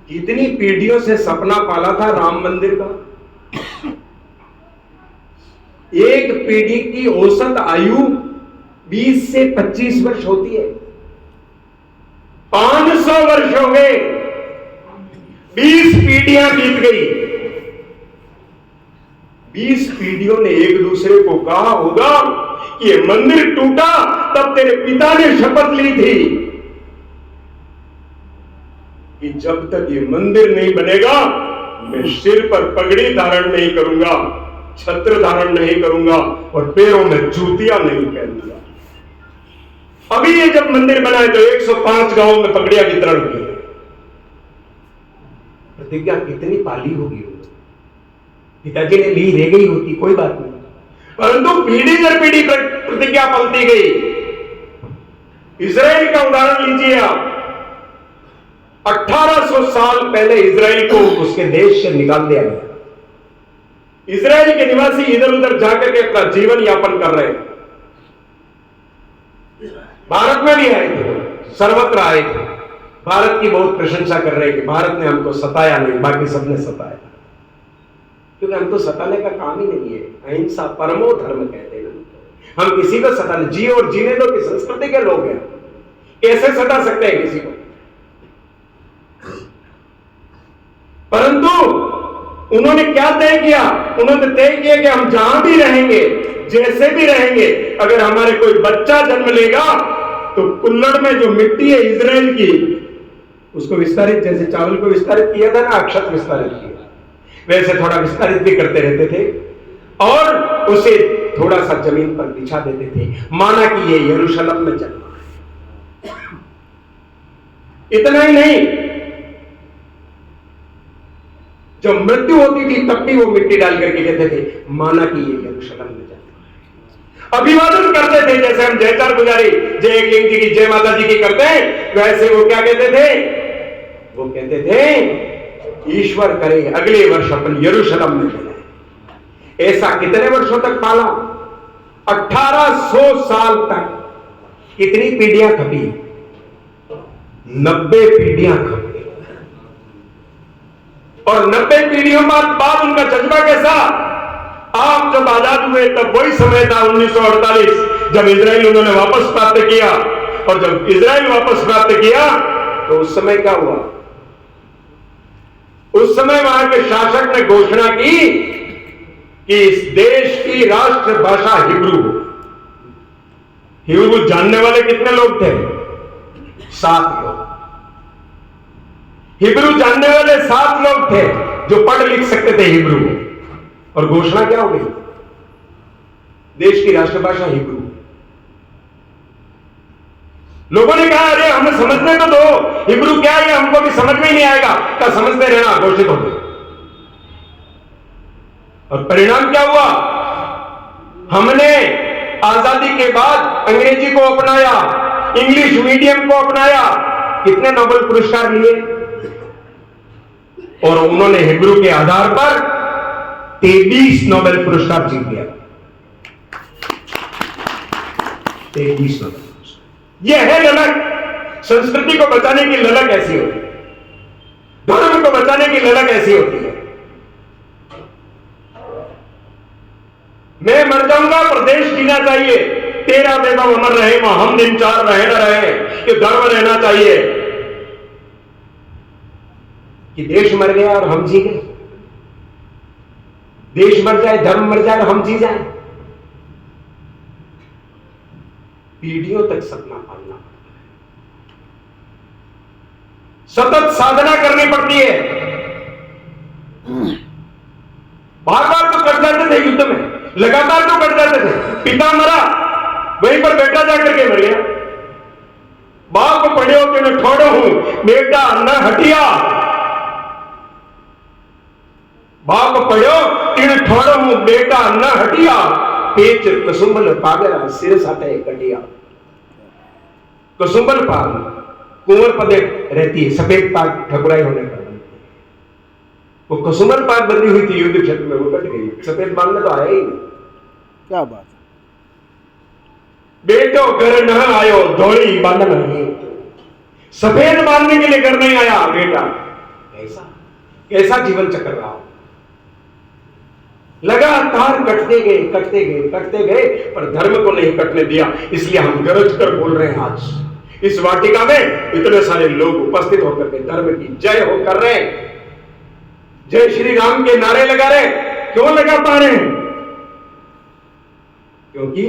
S1: कितनी पीढ़ियों से सपना पाला था राम मंदिर का। एक पीढ़ी की औसत आयु 20 से 25 वर्ष होती है। 500 वर्ष हो गए, 20 पीढ़ियां बीत गई। 20 पीढ़ियों ने एक दूसरे को कहा होगा कि ये मंदिर टूटा तब तेरे पिता ने शपथ ली थी कि जब तक ये मंदिर नहीं बनेगा मैं सिर पर पगड़ी धारण नहीं करूंगा, छत्र धारण नहीं करूंगा और पैरों में जूतियां नहीं पहनूंगा। अभी ये जब मंदिर बनाए तो 105 गांवों में पगड़ियां वितरण हुई। प्रतिज्ञा कितनी पाली होगी, पिताजी ने ली, रह गई होती, कोई बात नहीं, परंतु पीढ़ी दर पीढ़ी प्रतिज्ञा पलती गई। इजराइल का उदाहरण लीजिए आप। 1800 साल पहले इजराइल को उसके देश से निकाल दिया गया। इजराइल के निवासी इधर उधर जाकर के अपना जीवन यापन कर रहे हैं। भारत में भी आए थे, सर्वत्र आए थे, भारत की बहुत प्रशंसा कर रहे हैं कि भारत ने हमको सताया नहीं, बाकी सबने सताया, क्योंकि हम तो सताने का काम ही नहीं है। अहिंसा परमो धर्म कहते हैं, हम किसी को सताने, जिए और जीने दो की संस्कृति के लोग हैं, कैसे सता सकते हैं किसी को। परंतु उन्होंने क्या तय किया? उन्होंने तय किया कि हम जहां भी रहेंगे, जैसे भी रहेंगे, अगर हमारे कोई बच्चा जन्म लेगा तो कुल्लड़ में जो मिट्टी है इजराइल की, उसको विस्तारित, जैसे चावल को विस्तारित किया था ना, अक्षत विस्तारित किया, वैसे थोड़ा विस्तारित भी करते रहते थे और उसे थोड़ा सा जमीन पर बिछा देते थे, माना कि ये यरूशलेम में जन्मा है। इतना ही नहीं, जब मृत्यु होती थी तब भी वो मिट्टी डाल करके कहते थे, माना कि ये यरूशलेम में जन्मा है। अभिवादन करते थे, जैसे हम जयकार गुजारी जय किंग जी की, जय माता जी की करते हैं, वैसे वो क्या कहते थे? वो कहते थे, ईश्वर करे अगले वर्ष अपन यरूशलेम में चले। ऐसा कितने वर्षों तक पाला? 1800 साल तक। कितनी पीढ़ियां खपी? 90 पीढ़ियां खपी। और 90 पीढ़ियों बाद उनका जज्बा कैसा? आप जब आजाद हुए तब वही समय था 1948, जब इजराइल उन्होंने वापस प्राप्त किया। और जब इजराइल वापस प्राप्त किया तो उस समय क्या हुआ? उस समय वहां के शासक ने घोषणा की कि इस देश की राष्ट्रभाषा हिब्रू हो। हिब्रू जानने वाले कितने लोग थे? 7 लोग। हिब्रू जानने वाले 7 लोग थे जो पढ़ लिख सकते थे हिब्रू। और घोषणा क्या हो गई? देश की राष्ट्रभाषा हिब्रू। लोगों ने कहा अरे हमें समझने तो दो, हिब्रू क्या है हमको भी समझ में ही नहीं आएगा। क्या समझते रहना, घोषित हो गए। और परिणाम क्या हुआ? हमने आजादी के बाद अंग्रेजी को अपनाया, इंग्लिश मीडियम को अपनाया। कितने नोबेल पुरस्कार लिए? और उन्होंने हिब्रू के आधार पर 23 नोबेल पुरस्कार जीत लिया। 23 नोबेल पुरस्कार। यह है ललक। संस्कृति को बचाने की ललक ऐसी होती है, धर्म को बचाने की ललक ऐसी होती है। मैं मर जाऊंगा पर देश जीना चाहिए। तेरा बेगम अमर रहे, हम दिन 4 रहे न रहे, ये धर्म रहना चाहिए कि देश मर गया और हम जी गए। देश मर जाए, धर्म मर जाए और हम जी जाए। पीढ़ियों तक सपना पालना पड़ता है, सतत साधना करनी पड़ती है। बार बार तो कट जाते थे युद्ध में, लगातार तो कट जाते थे। पिता मरा, वहीं पर बेटा जाकर के मर गया। बाप पढ़ो कि मैं ठोड़ो हूं, बेटा न हटिया। बाप पढ़ो कि मैं ठोड़ो हूं, बेटा न हटिया। पेच कसुंबल पागल सिर साथे कटिया। कसुंबल पाग कुंवर पदे रहती है, सफेद पाग ठकुराई होने पर। वो कसुंबल पाग बंधी हुई थी युद्ध क्षेत्र में, वो कट गई। सफेद बांधने तो आया ही नहीं।
S2: क्या बात है।
S1: बेटो घर न आयो धोड़ी बांधन नहीं, सफेद बांधने के लिए घर नहीं आया बेटा। कैसा जीवन चक्र रहा। लगातार कटते गए, कटते गए, कटते गए, पर धर्म को नहीं कटने दिया। इसलिए हम गरज कर बोल रहे हैं आज इस वाटिका में इतने सारे लोग उपस्थित होकर के धर्म की जय हो कर रहे हैं, जय श्री राम के नारे लगा रहे। क्यों लगा पा रहे हैं? क्योंकि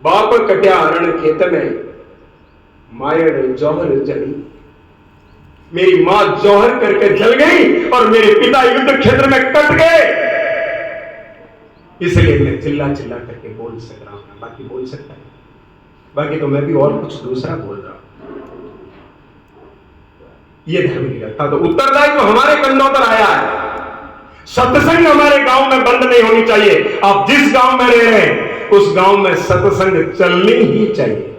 S1: बाप कट्या रण खेत में मायड़ जौहर जली। मेरी मां जौहर करके जल गई और मेरे पिता युद्ध क्षेत्र में कट गए। इसलिए मैं चिल्ला चिल्ला करके बोल सक रहा हूं, बाकी बोल सकता है। बाकी तो मैं भी और कुछ दूसरा बोल रहा हूं। यह धर्म की कथा। तो उत्तरदायित्व तो हमारे कंधों पर आया है। सत्संग हमारे गांव में बंद नहीं होनी चाहिए। आप जिस गांव में रह रहे हैं उस गांव में सत्संग चलनी ही चाहिए।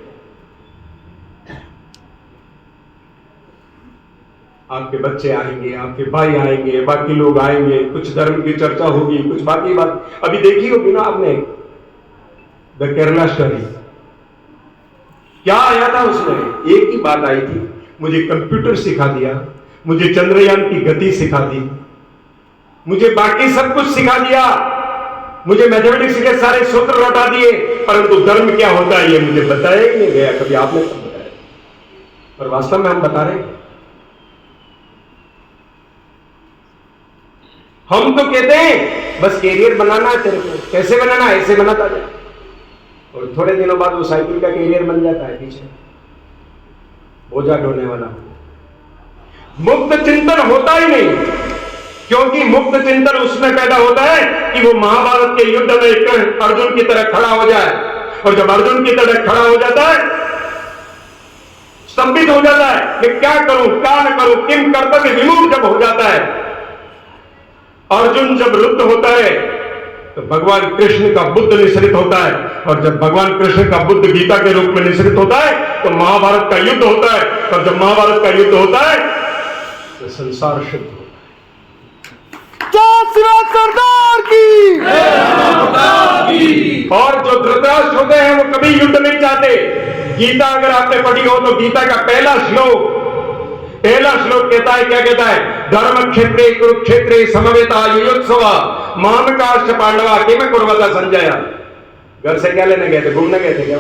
S1: आपके बच्चे आएंगे, आपके भाई आएंगे, बाकी लोग आएंगे, कुछ धर्म की चर्चा होगी, कुछ बाकी बात। अभी देखी होगी ना आपने द केरला स्टोरी। क्या आया था उसमें? एक ही बात आई थी, मुझे कंप्यूटर सिखा दिया, मुझे चंद्रयान की गति सिखा दी, मुझे बाकी सब कुछ सिखा दिया, मुझे मैथमेटिक्स के सारे सूत्र लौटा दिए, परंतु धर्म क्या होता है ये मुझे बताया ही नहीं गया। कभी आपने सब बताया? और वास्तव में हम बता रहे हैं। हम तो कहते हैं बस कैरियर बनाना है तेरे को। कैसे बनाना है? ऐसे बनाता जाए, और थोड़े दिनों बाद वो साइकिल का कैरियर बन जाता है, पीछे बोझा ढोने वाला। मुक्त चिंतन होता ही नहीं, क्योंकि मुक्त चिंतन उसमें पैदा होता है कि वो महाभारत के युद्ध में अर्जुन की तरह खड़ा हो जाए। और जब अर्जुन की तरह खड़ा हो जाता है, स्तंभित हो जाता है, मैं क्या करूं क्या न करूं, किम कर्तव्य विमुख जब हो जाता है, अर्जुन जब रुद्ध होता है तो भगवान कृष्ण का बुद्ध निश्रित होता है। और जब भगवान कृष्ण का बुद्ध गीता के रूप में निश्रित होता है तो महाभारत का युद्ध होता है। और जब महाभारत का युद्ध होता है तो संसार शुद्ध होता है।
S2: सरदार की।
S1: और जो धृतराष्ट्र होते हैं वो कभी युद्ध नहीं चाहते। गीता अगर आपने पढ़ी हो तो गीता का पहला श्लोक कहता है, क्या कहता है? धर्म क्षेत्रे कुरुक्षेत्रे समवेता युयोत्सवा मामकाश्च पांडवा किम कुर्वता संजय। घर से क्या लेने गए थे? घूमने गए थे क्या?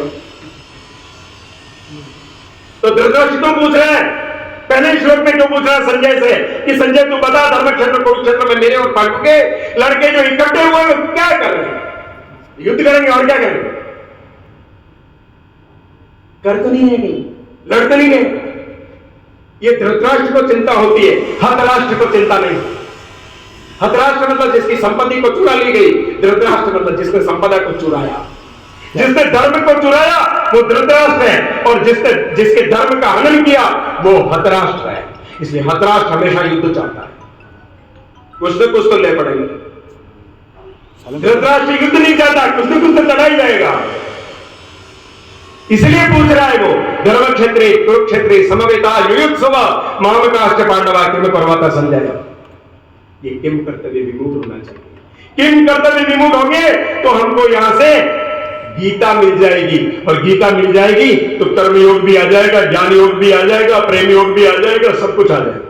S1: तो धृतराष्ट्र तो पूछ रहे हैं पहले श्लोक में जो पूछ रहा संजय से कि संजय तू बता, धर्म क्षेत्र कुरुक्षेत्र में मेरे और पांडु के लड़के जो इकट्ठे हुए वो क्या कर रहे हैं? युद्ध करेंगे और क्या करेंगे? कर तो नहीं है, कहीं लड़ तो नहीं है। ये धृतराष्ट्र को चिंता होती है, हतराष्ट्र को चिंता नहीं। हतराष्ट्र मतलब जिसकी संपत्ति को चुरा ली गई, धृतराष्ट्र मतलब जिसने संपदा को चुराया। जिसने धर्म को चुराया वो धृतराष्ट्र है, और जिसके धर्म का हनन किया वो हतराष्ट्र है। इसलिए हतराष्ट्र हमेशा युद्ध चाहता है, कुछ न कुछ तो ले पड़ेगा। धृतराष्ट्र युद्ध नहीं चाहता, कुछ न कुछ तो लड़ाई जाएगा। इसलिए पूछ रहा है वो, धर्म क्षेत्रे कुरुक्षेत्रे समवेता युयुत्सव मामकाश्च पांडवा किम पर्वता संजय। ये किम कर्तव्य विमूढ़ होना चाहिए। किम कर्तव्य विमूढ़ होंगे तो हमको यहां से गीता मिल जाएगी, और गीता मिल जाएगी तो कर्म योग भी आ जाएगा, ज्ञान योग भी आ जाएगा, प्रेम योग भी आ जाएगा, सब कुछ आ जाएगा,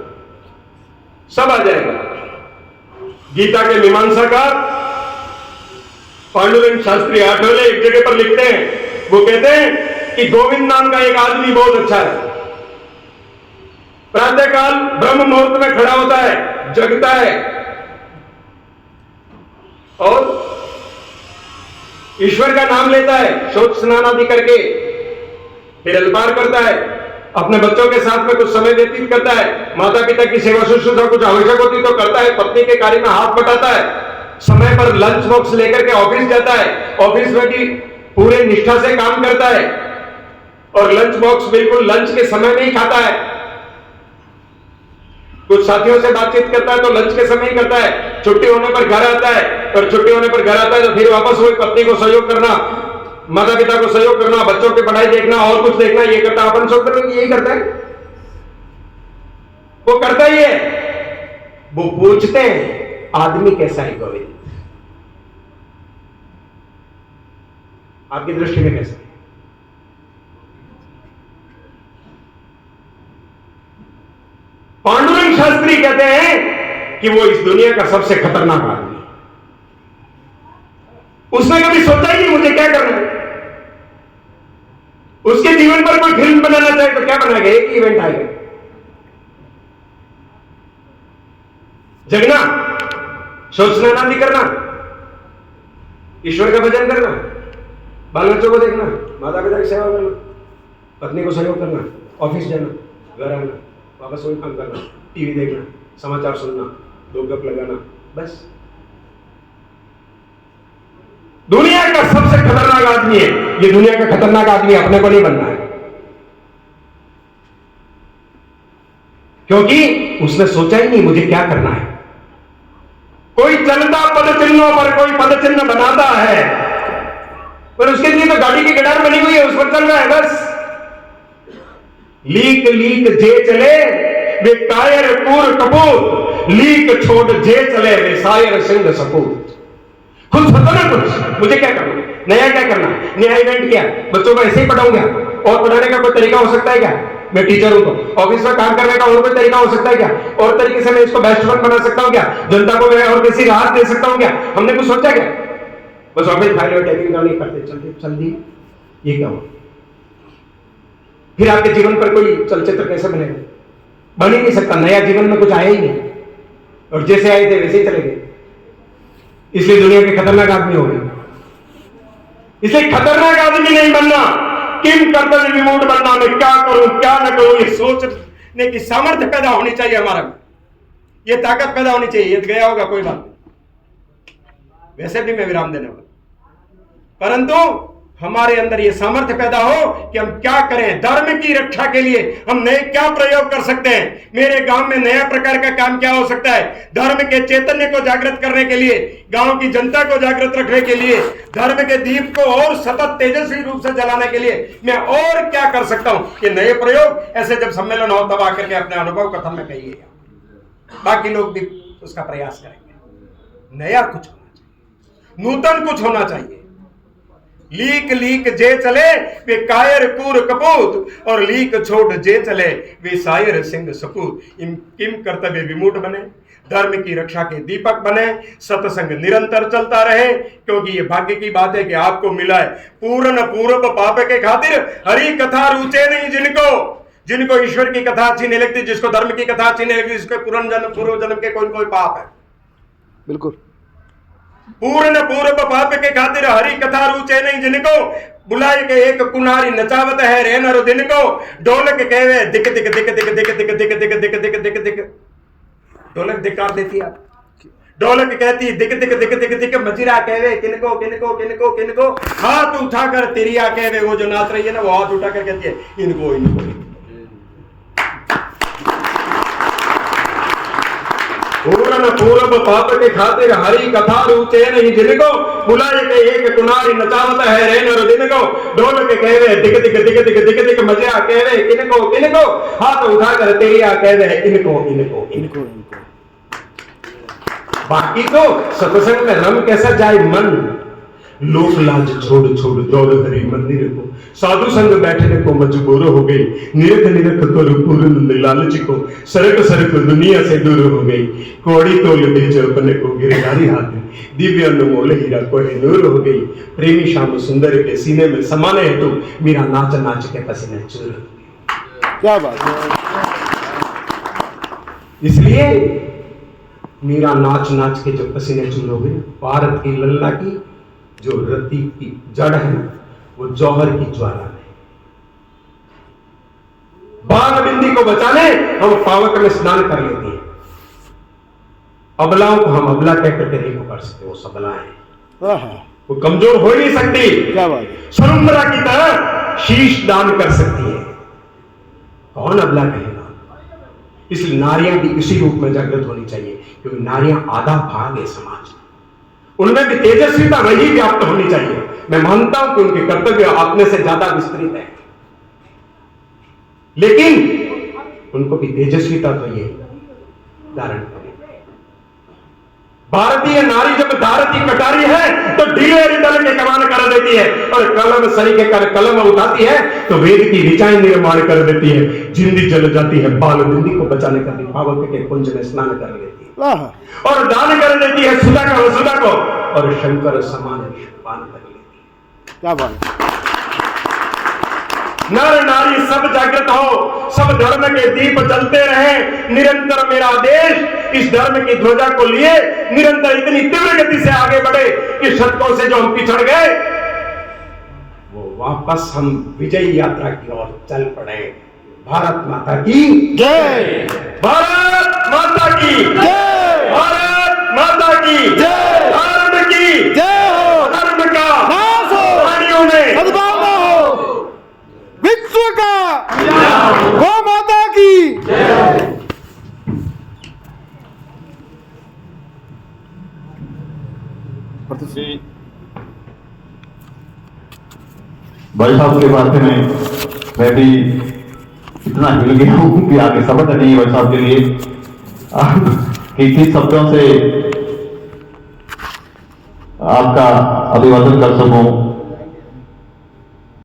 S1: सब आ जाएगा। गीता के मीमांसाकार पांडुरंग शास्त्री आठवले एक जगह पर लिखते हैं, वो कहते हैं कि गोविंद नाम का एक आदमी बहुत अच्छा है। प्रातःकाल ब्रह्म मुहूर्त में खड़ा होता है, जगता है और ईश्वर का नाम लेता है, शौच स्नान आदि करके फिर अल्पार करता है, अपने बच्चों के साथ में कुछ समय व्यतीत करता है, माता पिता की सेवा शुश्रूषा कुछ आवश्यक होती तो करता है, पत्नी के कार्य में हाथ बटाता है, समय पर लंच बॉक्स लेकर के ऑफिस जाता है, ऑफिस में भी पूरे निष्ठा से काम करता है, और लंच बॉक्स बिल्कुल लंच के समय में ही खाता है। कुछ साथियों से बातचीत करता है तो लंच के समय ही करता है, छुट्टी होने पर घर आता है, और छुट्टी होने पर घर आता है तो फिर वापस वही पत्नी को सहयोग करना, माता पिता को सहयोग करना, बच्चों की पढ़ाई देखना और कुछ देखना, ये करता है। अपन सब लोग यही करता है, वो करता ही है। वो पूछते हैं आदमी कैसा है गोविंद, आपकी दृष्टि में कैसा है? पांडुरंग शास्त्री कहते हैं कि वो इस दुनिया का सबसे खतरनाक आदमी है। उसने कभी सोचा ही नहीं मुझे क्या करना है। उसके जीवन पर कोई फिल्म बनाना चाहे तो क्या बनाएगा? एक ही इवेंट आएगा, जगना, शौच स्नान आदि करना, ईश्वर का भजन करना, बाल बच्चों को देखना, माता पिता की सेवा करना, पत्नी को सहयोग करना, ऑफिस जाना, घर आना, वापस वही काम करना, टीवी देखना, समाचार सुनना, दो गप लगाना, बस। दुनिया का सबसे खतरनाक आदमी है ये। दुनिया का खतरनाक आदमी अपने को नहीं बनना है, क्योंकि उसने सोचा ही नहीं मुझे क्या करना है। कोई चलता पद चिन्हों पर कोई पद चिन्ह बनाता है, पर उसके लिए तो गाड़ी की गिटार बनी हुई है, उस पर चल रहा है बस। लीक लीक जे चले वे कायर कूर कपूर, लीक छोड़ जे चले वे सायर सिंह सपूत। खुद सोचो ना कुछ, मुझे क्या करना, नया क्या करना, नया इवेंट क्या, बच्चों को ऐसे ही पढ़ाऊंगा, और पढ़ाने का कोई तरीका हो सकता है क्या? मैं टीचर हूं तो ऑफिस में काम करने का और कोई तरीका हो सकता है क्या? और तरीके से मैं इसको बेस्ट वन बना सकता हूं क्या? जनता को मैं और किसी राहत दे सकता हूं क्या? हमने कुछ सोचा क्या? बस ऑफिस फाइल टाइपिंग करनी करते चलते चल दी, ये क्या हुआ? फिर आपके जीवन पर कोई चलचित्र कैसे बनेगा? बन ही नहीं सकता, नया जीवन में कुछ आया ही नहीं, और जैसे आए थे वैसे ही चले गए। इसलिए दुनिया के खतरनाक आदमी हो गए। इसलिए खतरनाक आदमी नहीं बनना, किम कर्तव्य विमूढ़ बनना, मैं क्या करूं क्या न करूं, ये सोचने की सामर्थ्य पैदा होनी चाहिए हमारा, ये ताकत पैदा होनी चाहिए। ये गया होगा कोई बात नहीं, वैसे भी मैं विराम देने वाला, परंतु हमारे अंदर ये सामर्थ्य पैदा हो कि हम क्या करें धर्म की रक्षा के लिए, हम नए क्या प्रयोग कर सकते हैं। मेरे गांव में नया प्रकार का काम क्या हो सकता है, धर्म के चैतन्य को जागृत करने के लिए, गांव की जनता को जागृत रखने के लिए, धर्म के दीप को और सतत तेजस्वी रूप से जलाने के लिए मैं और क्या कर सकता हूं। ये नए प्रयोग ऐसे जब सम्मेलन हो तब आकर के अपने अनुभव कथन में कहिएगा, बाकी लोग भी उसका प्रयास करेंगे। नया कुछ होना चाहिए, नूतन कुछ होना चाहिए। लीक लीक जे चले वे कायर कूर कपूत, और लीक छोड़ जे चले वे सायर सिंह सपूत। किम कर्तव्य विमूढ़ बने, धर्म की रक्षा के दीपक बने, सत्संग निरंतर चलता रहे, क्योंकि ये भाग्य की बात है कि आपको मिला है पूर्ण पूर्व पाप के खातिर हरि कथा रुचे नहीं जिनको, जिनको ईश्वर की कथा अच्छी नहीं लगती, जिसको धर्म की कथा अच्छी नहीं लगती, जिसके पूर्व जन्म के कोई पाप है।
S2: बिल्कुल।
S1: पूर्ण पूर्व पाप के खातिर हरि कथा रुचे नहीं, जिनको बुलाए के एक कुनारी नचावत है रे नर दिन को, ढोलक कहवे दिक दिक दिक दिक दिक दिक दिक दिक दिक दिक दिक दिक, ढोलक धिक्कार देती है। ढोलक कहती दिक दिक दिक दिक दिक, मजीरा कहवे किनको किनको किनको किनको, हाथ उठाकर तिरिया कहवे, वो जो नाच रही है ना वो हाथ उठाकर कहती है इनको इनको। पूर्ण पूर्व पाप के खातिर हरि कथा रुचे नहीं, जिनको बुलाए के एक कुनारी नचावत है रे नर दिन को, ढोलक कहवे दिक दिक दिक दिक दिक दिक, मजीरा कहवे किनको किनको, हाथ उठाकर तिरिया कहवे इनको इनको इनको। बाकी तो सत्संग में रम कैसा जाए मन, लोक लाज छोड़ छोड़ दौड़ हरि मंदिर को, साधु संग बैठने को मजबूर हो गई, निरख निरख कर पूर्ण लालच को, सरक सरक दुनिया से दूर हो गई, कौड़ी तोल बेच अपने को गिरधारी हाथ, दिव्य अनमोल हीरा को नूर हो गई, प्रेमी श्याम सुंदर के सीने में समाने है तो मेरा नाच नाच के पसीने चूर।
S2: क्या बात है।
S1: इसलिए मेरा नाच नाच के जो पसीने चूर हो गए, भारत की लल्ला की जो रति की जड़ है वो जौहर की ज्वाला में, बाण बिंदी को बचाने हम पावक में स्नान कर लेते हैं, अबलाओं को हम अबला कह करके नहीं पकड़ सकते, वो सबला है, वो कमजोर हो ही नहीं सकती।
S2: क्या बात है।
S1: सुरम्बरा की तरह शीश दान कर सकती है, कौन अबला कहेगा। इसलिए नारियां भी इसी रूप में जागृत होनी चाहिए, क्योंकि नारियां आधा भाग है समाज, उनमें भी तेजस्विता वही व्याप्त होनी चाहिए। मैं मानता हूं कि उनके कर्तव्य अपने से ज्यादा विस्तृत है, लेकिन उनको भी तेजस्विता तो ये धारण करें। भारतीय नारी जब धारत की कटारी है तो ढीले रिदल के कमान कर देती है, और कलम सरी के कर कलम उठाती है तो वेद की ऋचाएं निर्माण कर देती है, जिंदी जल जाती है, बाल बिंदी को बचाने का पावक के कुंज में स्नान कर लेती है, और दान कर देती है सुधा का वसुधा को, और शंकर समान पान कर लेती है।
S2: क्या बात है।
S1: नर नारी सब जागृत हो, सब धर्म के दीप जलते रहे, निरंतर मेरा देश इस धर्म की ध्वजा को लिए निरंतर इतनी तीव्र गति से आगे बढ़े कि शतकों से जो हम पिछड़ गए वो वापस हम विजयी यात्रा की ओर चल पड़े। भारत माता की
S2: जय।
S1: भारत माता की
S2: जय।
S1: भारत माता की
S2: जय।
S1: धर्म की
S2: जय हो।
S1: धर्म का
S2: नाश हो।
S1: प्राणियों में
S2: सद्भावना हो। विश्व का गौ माता की जय।
S3: भाई साहब के बात में मैं भी इतना हिल गया हूं कि आगे समझ नहीं है भाई साहब के लिए कि किस शब्दों से आपका अभिवादन कर सकूं।